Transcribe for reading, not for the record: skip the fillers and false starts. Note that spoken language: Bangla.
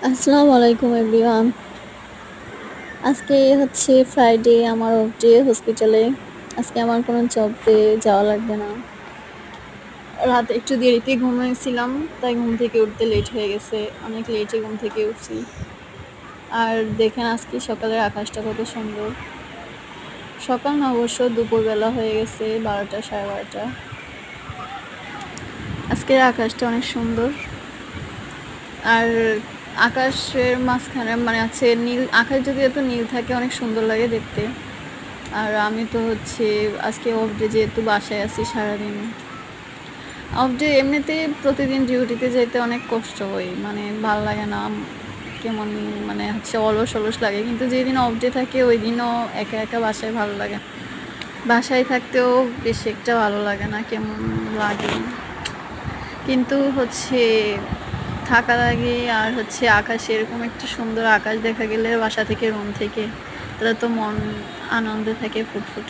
আসসালামু আলাইকুম এভরিওয়ান। আজকে হচ্ছে ফ্রাইডে, আমার অফ ডে হসপিটালে। আজকে আমার কোনো জবে যাওয়া লাগবে না। রাতে একটু দেরিতে ঘুমিয়েছিলাম, তাই ঘুম থেকে উঠতে লেট হয়ে গেছে। অনেক লেটে ঘুম থেকে উঠছি। আর দেখেন আজকে সকালের আকাশটা কত সুন্দর। সকাল না, অবশ্য দুপুরবেলা হয়ে গেছে, 12টা 12:30। আজকের আকাশটা অনেক সুন্দর। আর আকাশের মাঝখানে মানে আছে নীল আকাশ, যদি এত নীল থাকে অনেক সুন্দর লাগে দেখতে। আর আমি তো হচ্ছে আজকে অফ ডে, যেহেতু বাসায় আছি সারাদিন। অফ ডে এমনিতে প্রতিদিন ডিউটিতে যেতে অনেক কষ্ট হয়, মানে ভাল লাগে না, কেমন মানে হচ্ছে অলস অলস লাগে। কিন্তু যেদিন অফ ডে থাকে ওই দিনও একা একা বাসায় ভালো লাগে। বাসায় থাকতেও বেশি একটা ভালো লাগে না, কেমন লাগে। কিন্তু হচ্ছে থাকা লাগে। আর হচ্ছে আকাশে এরকম একটা সুন্দর আকাশ দেখা গেলে বাসা থেকে, রুম থেকে, তাহলে তো মন আনন্দে থাকে ফুটফুটে।